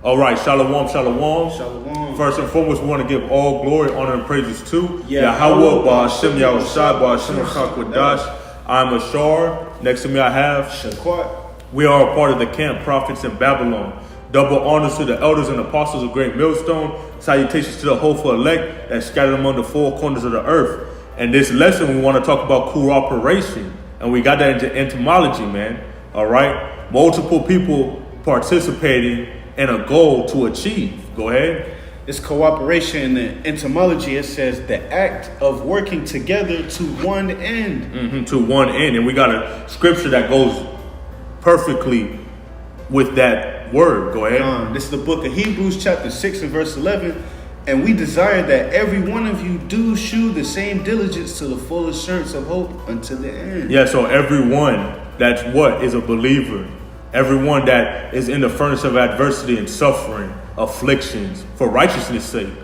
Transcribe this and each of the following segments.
All right, shalom, shalom. Shalom. First and foremost, we want to give all glory, honor, and praises to YAHAWAH, BAHASHAM, YAHAWASHI, QADASH. I'm Ashar. Next to me I have Shaquat. We are a part of the camp prophets in Babylon. Double honors to the elders and apostles of Great Millstone. Salutations to the hopeful elect that scattered among the four corners of the earth. And this lesson, we want to talk about cooperation. And we got that into entomology, man. All right? Multiple people participating in a goal to achieve. Go ahead. It's cooperation. In the entomology, it says the act of working together to one end. To one end. And we got a scripture that goes perfectly with that word. Go ahead. This is the book of Hebrews chapter 6 and verse 11. And we desire that every one of you do shew the same diligence to the full assurance of hope until the end. Yeah, so everyone that's what is a believer. Everyone that is in the furnace of adversity and suffering, afflictions, for righteousness' sake.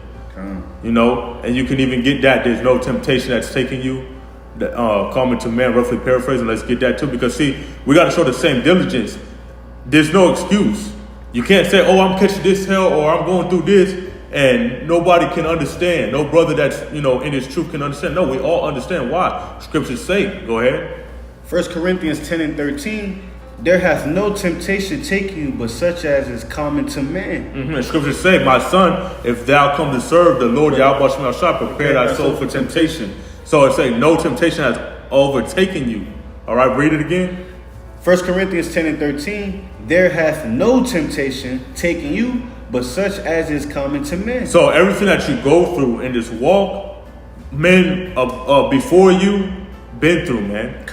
You know, and you can even get that. There's no temptation that's taking you. Common to man, roughly paraphrasing. Let's get that too. Because see, we got to show the same diligence. There's no excuse. You can't say, oh, I'm catching this hell or I'm going through this. And nobody can understand. No brother that's, in his truth can understand. No, we all understand why. Scriptures say. Go ahead. 1 Corinthians 10 and 13. There hath no temptation taken you, but such as is common to man. And scriptures say, my son, if thou come to serve the Lord YAHAWASHI, prepare thy soul for temptation. So it say, no temptation has overtaken you. All right, read it again. 1 Corinthians 10 and 13. There hath no temptation taken you, but such as is common to men. So everything that you go through in this walk, men before you been through, man.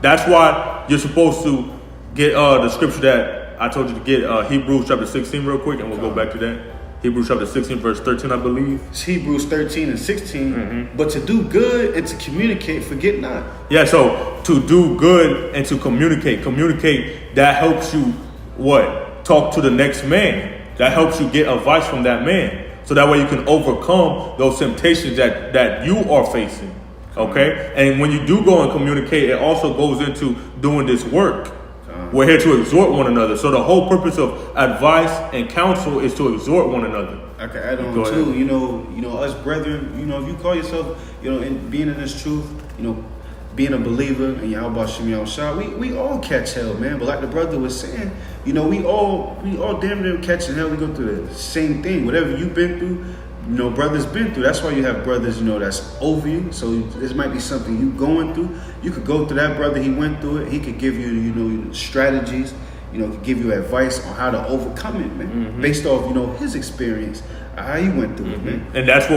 That's why you're supposed to get the scripture that I told you to get, Hebrews chapter 16 real quick, and we'll go back to that. Hebrews chapter 16 verse 13, I believe. It's Hebrews 13 and 16. But to do good and to communicate, forget not. Yeah, so to do good and to communicate, that helps you what? Talk to the next man. That helps you get advice from that man. So that way you can overcome those temptations that you are facing. Okay? And when you do go and communicate, it also goes into doing this work. We're here to exhort one another. So the whole purpose of advice and counsel is to exhort one another. I can add on too, us brethren, if you call yourself, in being in this truth, being a believer in YAHAWASHI, we all catch hell, man. But like the brother was saying, we all damn near catching hell. We go through the same thing. Whatever you've been through, brothers been through. That's why you have brothers, that's over you. So this might be something you going through. You could go through that brother. He went through it. He could give you, strategies. Could give you advice on how to overcome it, man. Based off, his experience, how he went through it, man. And that's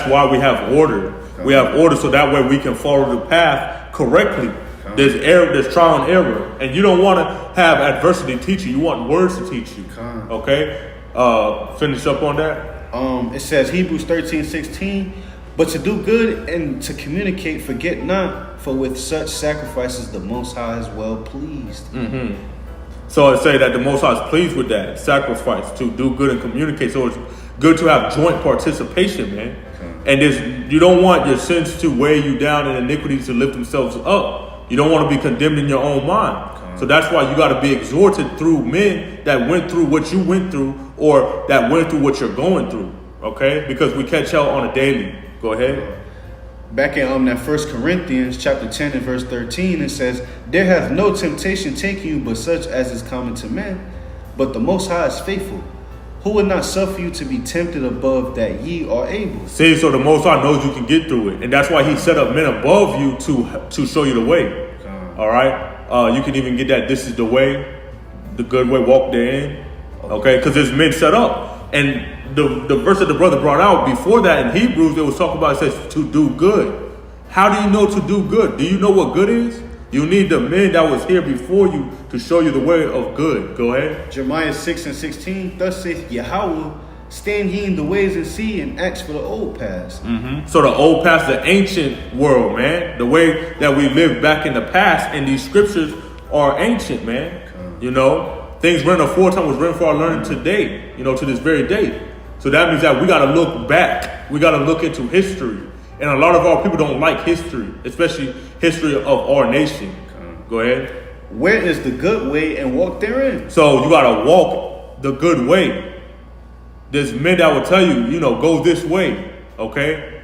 why we have order. We have order so that way we can follow the path correctly. There's error, there's trial and error, and you don't want to have adversity teach you. You want words to teach you. Okay. Finish up on that. It says Hebrews 13:16, but to do good and to communicate, forget not, for with such sacrifices the Most High is well pleased. So it say that the Most High is pleased with that sacrifice to do good and communicate. So it's good to have joint participation, man. And you don't want your sins to weigh you down and iniquities to lift themselves up. You don't want to be condemned in your own mind. So that's why you got to be exhorted through men that went through what you went through or that went through what you're going through. Okay? Because we catch hell on a daily. Go ahead. Back in that 1 Corinthians chapter 10 and verse 13, it says, there hath no temptation taken you but such as is common to men, but the Most High is faithful, who would not suffer you to be tempted above that ye are able. See, so the Most High knows you can get through it. And that's why he set up men above you to show you the way. All right? You can even get that this is the way, the good way, walk therein. Okay? Because there's men set up. And the verse that the brother brought out before that in Hebrews, it was talking about, it says to do good. How do you know to do good? Do you know what good is? You need the men that was here before you to show you the way of good. Go ahead. Jeremiah 6 and 16, thus saith Yahweh, stand ye in the ways and see and ask for the old past. So the old past, the ancient world, man. The way that we lived back in the past, and these scriptures are ancient, man. Things written aforetime was written for our learning today, to this very day. So that means that we got to look back. We got to look into history. And a lot of our people don't like history, especially history of our nation. Go ahead. Where is the good way and walk therein? So you got to walk the good way. There's men that will tell you, you know, go this way, okay?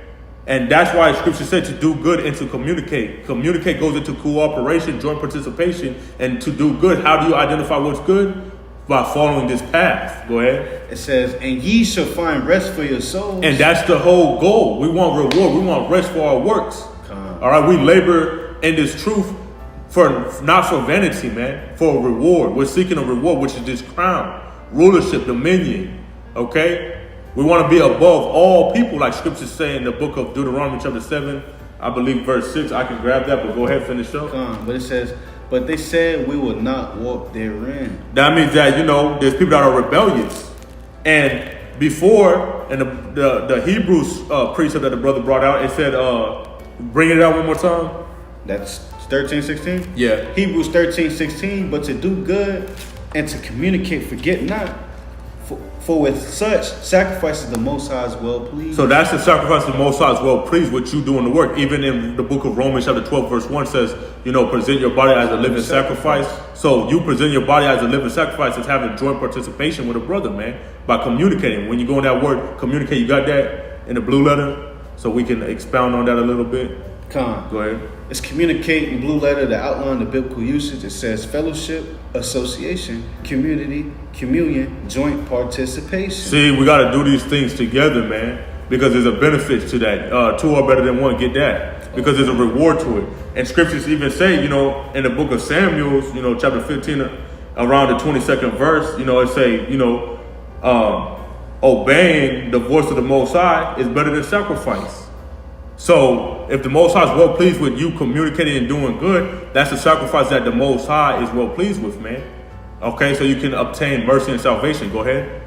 And that's why Scripture said to do good and to communicate. Communicate goes into cooperation, joint participation, and to do good. How do you identify what's good? By following this path. Go ahead. It says, and ye shall find rest for your souls. And that's the whole goal. We want reward. We want rest for our works. All right, we labor in this truth for not for vanity, man, for a reward. We're seeking a reward, which is this crown, rulership, dominion. Okay, we want to be above all people, like Scripture say in the book of Deuteronomy chapter 7, I believe verse 6. I can grab that, but go ahead, finish up. But it says, but they said we will not walk therein. That means that, you know, there's people that are rebellious. And before, in the Hebrews precept that the brother brought out, it said, bring it out one more time. That's 13:16? Yeah. Hebrews 13:16, but to do good and to communicate, forget not. For with such sacrifices the Most High is well pleased. So that's the sacrifice the Most High is well pleased with you doing the work. Even in the book of Romans chapter 12 verse 1 says, you know, present your body as a living sacrifice. So you present your body as a living sacrifice is having joint participation with a brother, man, by communicating. When you go in that word, communicate, you got that in the blue letter? So we can expound on that a little bit. Go ahead. It's communicate in blue letter to outline the biblical usage. It says fellowship, association, community, communion, joint participation. See, we got to do these things together, man, because there's a benefit to that. Two are better than one. Get that, because there's a reward to it. And scriptures even say, you know, in the book of Samuel, you know, chapter 15, around the 22nd verse, you know, it say, you know, obeying the voice of the Most High is better than sacrifice. So if the Most High is well pleased with you communicating and doing good, that's a sacrifice that the Most High is well pleased with, man. Okay, so you can obtain mercy and salvation. Go ahead.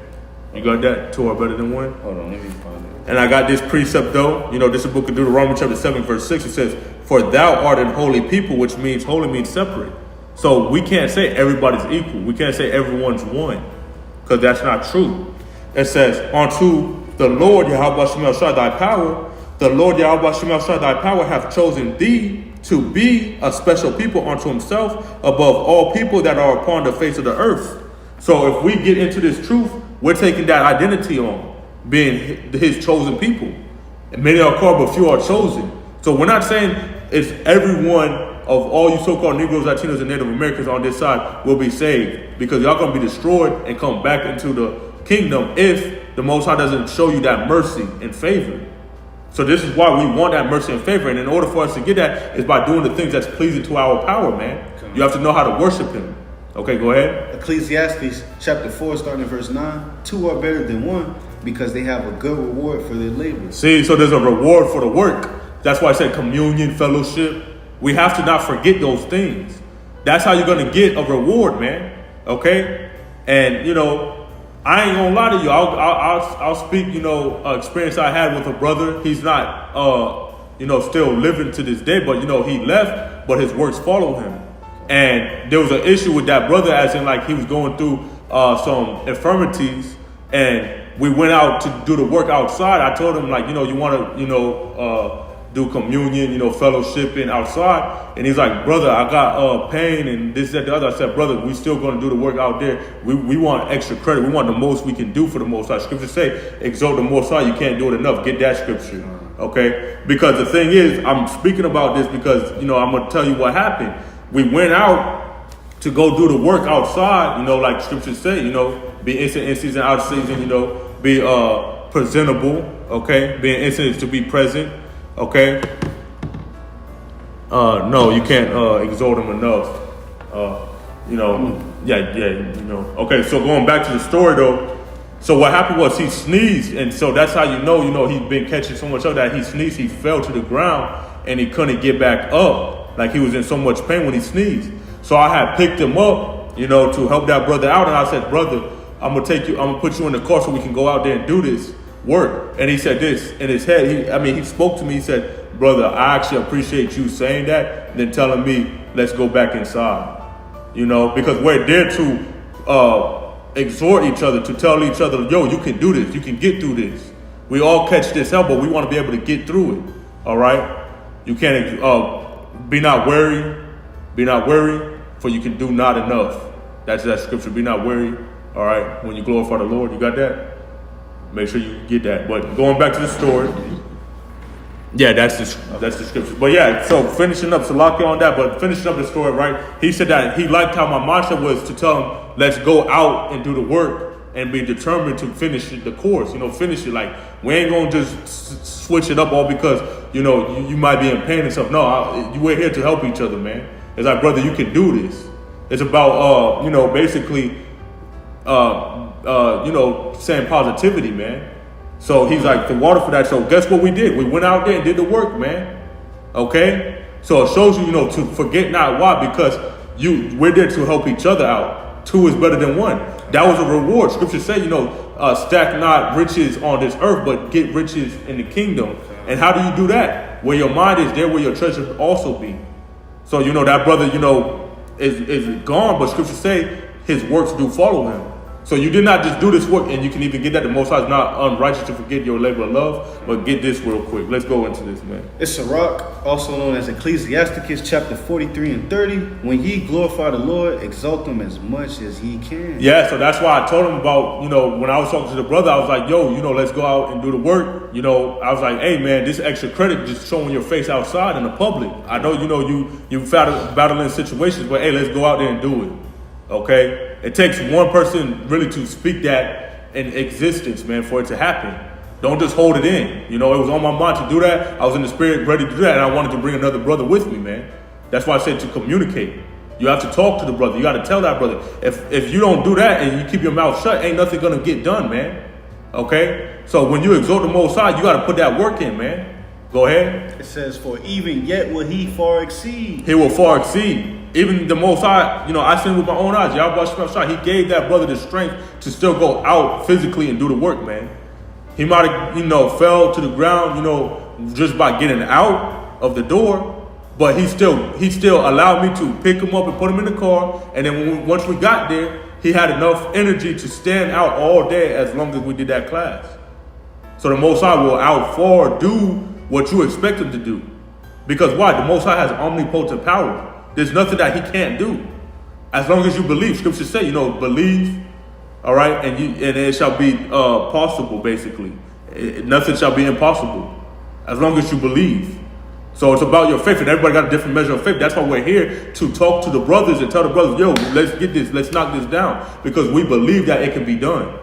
You got that? Two are better than one. Hold on, let me find it. And I got this precept though. You know, this is the book of Deuteronomy chapter 7 verse 6. It says, for thou art an holy people, which means holy means separate. So we can't say everybody's equal. We can't say everyone's one, because that's not true. It says, unto the Lord YAHAWASHI thy power, the Lord YAHAWASHI thy power hath chosen thee to be a special people unto himself above all people that are upon the face of the earth. So if we get into this truth, we're taking that identity on, being his chosen people. And many are called, but few are chosen. So we're not saying it's everyone of all you so-called Negroes, Latinos, and Native Americans on this side will be saved, because y'all going to be destroyed and come back into the kingdom if the Most High doesn't show you that mercy and favor. So this is why we want that mercy and favor. And in order for us to get that is by doing the things that's pleasing to our power, man. You have to know how to worship him. Okay, go ahead. Ecclesiastes chapter 4, starting in verse 9. Two are better than one, because they have a good reward for their labor. See, so there's a reward for the work. That's why I said communion, fellowship. We have to not forget those things. That's how you're going to get a reward, man. Okay? And, you know, I ain't gonna lie to you. I'll speak, you know, experience I had with a brother. He's not, you know, still living to this day, but, you know, he left, but his works follow him. And there was an issue with that brother, as in like he was going through some infirmities, and we went out to do the work outside. I told him, like, you know, you want to, you know, do communion, you know, fellowshipping outside. And he's like, brother, I got pain and this, that, the other. I said, brother, we still going to do the work out there. We want extra credit. We want the most we can do for the Most High. Scripture say, exalt the Most High. You can't do it enough. Get that scripture. Okay? Because the thing is, I'm speaking about this because, you know, I'm going to tell you what happened. We went out to go do the work outside, you know, like scripture say, you know, be instant in season, out of season, you know, be presentable, okay? Being instant to be present. Okay. No, you can't exalt him enough. You know, you know. Okay, so going back to the story though. So what happened was he sneezed, and so that's how you know, he's been catching so much of that. He sneezed, he fell to the ground, and he couldn't get back up. Like he was in so much pain when he sneezed. So I had picked him up, you know, to help that brother out, and I said, brother, I'm gonna put you in the car so we can go out there and do this work. And he said this in his head. He spoke to me. He said, brother, I actually appreciate you saying that and then telling me, let's go back inside. You know, because we're there to exhort each other, to tell each other, yo, you can do this. You can get through this. We all catch this hell, but we want to be able to get through it. All right. You can't be not worried. Be not worried, for you can do not enough. That's that scripture. Be not worried. All right. When you glorify the Lord, you got that? Make sure you get that. But going back to the story, yeah, that's the scripture. But yeah, so finishing up, so lock you on that. But finishing up the story, right? He said that he liked how my mantra was to tell him, let's go out and do the work and be determined to finish the course. Finish it. Like, we ain't gonna just switch it up all because you might be in pain and stuff. No, we're here to help each other, man. It's like, brother, you can do this. It's about basically saying positivity, man. So he's like, the water for that. So guess what we did? We went out there and did the work, man. Okay? So it shows you, to forget not. Why? Because we're there to help each other out. Two is better than one. That was a reward. Scripture say, stack not riches on this earth, but get riches in the kingdom. And how do you do that? Where your mind is, there where your treasure also be. So, that brother, is gone, but scripture say his works do follow him. So you did not just do this work, and you can even get that. The Most High is not unrighteous to forget your labor of love. But get this real quick. Let's go into this, man. It's Sirach, also known as Ecclesiasticus, chapter 43 and 30. When ye glorify the Lord, exalt him as much as ye can. Yeah, so that's why I told him about, when I was talking to the brother, I was like, yo, let's go out and do the work. I was like, hey, man, this extra credit just showing your face outside in the public. I know, you battling situations, but hey, let's go out there and do it. Okay? It takes one person really to speak that in existence, man, for it to happen. Don't just hold it in. It was on my mind to do that. I was in the spirit ready to do that, and I wanted to bring another brother with me, man. That's why I said to communicate. You have to talk to the brother. You got to tell that brother. If you don't do that and you keep your mouth shut, ain't nothing going to get done, man. Okay? So when you exalt the Most High, you got to put that work in, man. Go ahead. It says, for even yet will he far exceed. He will far exceed. Even the Most High, I seen with my own eyes. YAHAWASHI, he gave that brother the strength to still go out physically and do the work, man. He might have, fell to the ground, just by getting out of the door. But he still allowed me to pick him up and put him in the car. And then once we got there, he had enough energy to stand out all day as long as we did that class. So the Most High will out far do what you expect him to do. Because why? The Most High has omnipotent power. There's nothing that he can't do. As long as you believe. Scripture say, believe, all right, and it shall be possible, basically. Nothing shall be impossible. As long as you believe. So it's about your faith, and everybody got a different measure of faith. That's why we're here, to talk to the brothers and tell the brothers, yo, let's get this, let's knock this down. Because we believe that it can be done.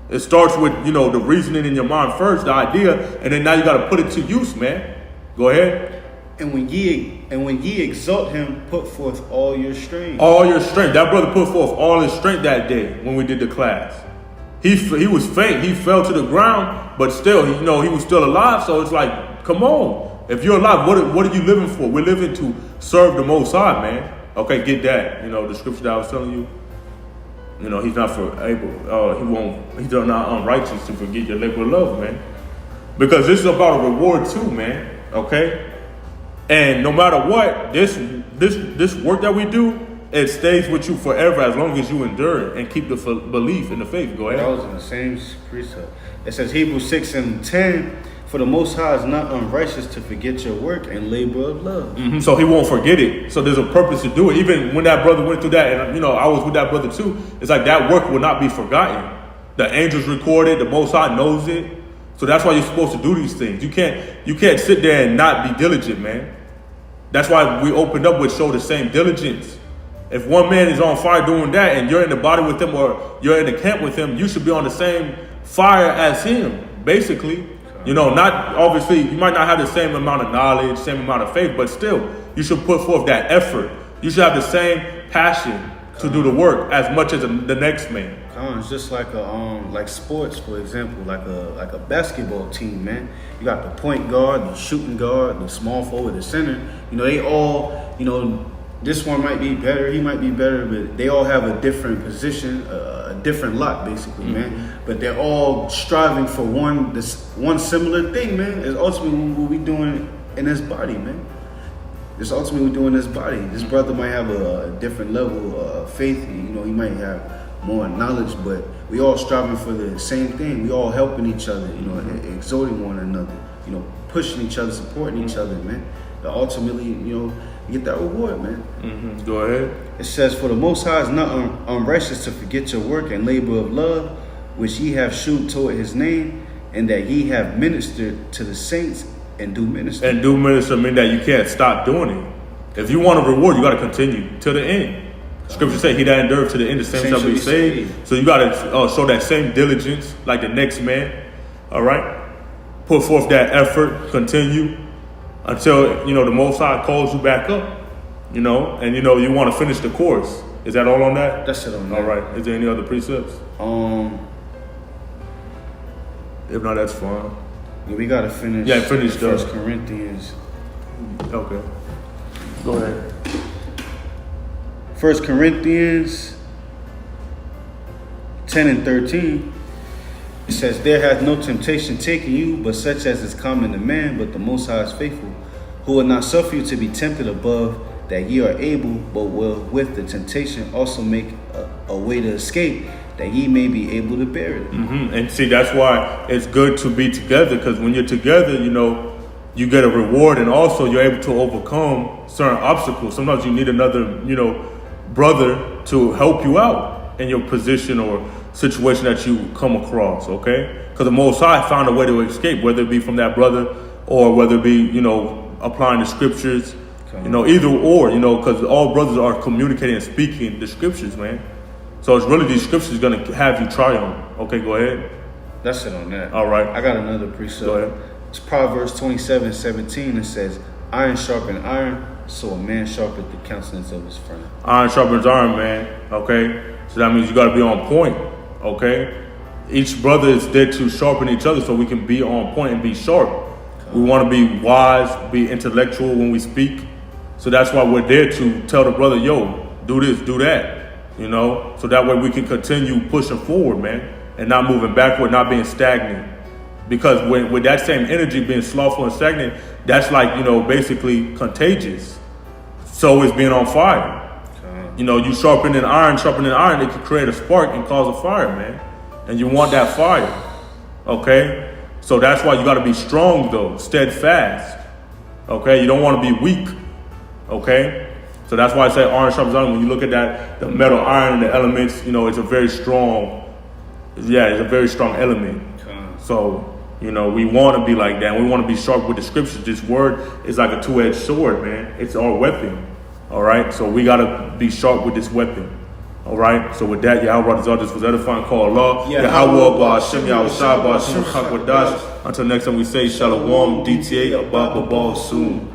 It starts with, the reasoning in your mind first, the idea, and then now you got to put it to use, man. Go ahead. And when ye exalt him, put forth all your strength. All your strength. That brother put forth all his strength that day when we did the class. He was faint. He fell to the ground, but still, he was still alive. So it's like, come on. If you're alive, what are you living for? We're living to serve the Most High, man. Okay, get that. The scripture that I was telling you. He's not he's not unrighteous to forget your labor of love, man. Because this is about a reward too, man. Okay? And no matter what, this work that we do, it stays with you forever as long as you endure and keep the belief in the faith. Go ahead. That was in the same precept. It says Hebrews 6 and 10, for the Most High is not unrighteous to forget your work and labor of love. Mm-hmm. So he won't forget it. So there's a purpose to do it. Even when that brother went through that, and I was with that brother too, it's like that work will not be forgotten. The angels record it, the Most High knows it. So that's why you're supposed to do these things. You can't sit there and not be diligent, man. That's why we opened up with show the same diligence. If one man is on fire doing that and you're in the body with him or you're in the camp with him, you should be on the same fire as him, basically. Not obviously, you might not have the same amount of knowledge, same amount of faith, but still, you should put forth that effort. You should have the same passion to do the work as much as the next man. It's just like like sports, for example, like a basketball team, man. You got the point guard, the shooting guard, the small forward, the center. They all, this one might be better, he might be better, but they all have a different position, a different lot, basically, man. But they're all striving for one similar thing, man. Is ultimately what we doing in this body, man. It's ultimately what we doing in this body. This brother might have a different level of faith. He might have more knowledge, but we all striving for the same thing. We all helping each other, exhorting one another, pushing each other, supporting each other, man. But ultimately, you get that reward, man. Mm-hmm. Go ahead. It says, for the Most High is not unrighteous to forget your work and labor of love, which ye have shewed toward his name, and that ye have ministered to the saints and do minister. And do minister mean that you can't stop doing it. If you want a reward, you got to continue to the end. Scripture say, he that endureth to the end, the same shall be saved. So you got to show that same diligence like the next man. All right? Put forth that effort, continue until, the Most High calls you back up, and, you want to finish the course. Is that all on that? That's it on that. All right. Is there any other precepts? If not, that's fine. We got to finish. Yeah, finish the 1 Corinthians. Okay. Go ahead. 1 Corinthians 10 and 13. It says, there hath no temptation taken you, but such as is common to man, but the Most High is faithful, who will not suffer you to be tempted above that ye are able, but will with the temptation also make a way to escape, that ye may be able to bear it. And see, that's why it's good to be together, because when you're together, you get a reward, and also you're able to overcome certain obstacles. Sometimes you need another, brother to help you out in your position or situation that you come across, okay? Because the Most High found a way to escape, whether it be from that brother or whether it be, applying the scriptures, either or, because all brothers are communicating and speaking the scriptures, man. So it's really these scriptures going to have you triumph. Okay, go ahead. That's it on that. All right. I got another precept. Go ahead. It's Proverbs 27:17. It says, iron sharpens iron, so a man sharpens the countenance of his friend. Iron sharpens iron, man. Okay? So that means you got to be on point. Okay? Each brother is there to sharpen each other so we can be on point and be sharp. We want to be wise, be intellectual when we speak. So that's why we're there to tell the brother, yo, do this, do that. So that way we can continue pushing forward, man, and not moving backward, not being stagnant. Because with that same energy being slothful and stagnant, that's like, basically contagious. So is being on fire. You sharpening iron, it can create a spark and cause a fire, man. And you want that fire. Okay? So that's why you got to be strong, though, steadfast. Okay? You don't want to be weak. Okay? So that's why I say iron sharpens iron. When you look at that, the metal, iron, and the elements, it's a very strong, it's a very strong element. So, we want to be like that. We want to be sharp with the scriptures. This word is like a two-edged sword, man. It's our weapon. All right? So we got to be sharp with this weapon. All right? So with that, Yahawah, this was edifying. Call Allah. YAHAWAH, BAHASHAM, YAHAWASHI, BAHASHAM, QADASH. Until next time we say Shalom, DTA, Abba, Ball, soon.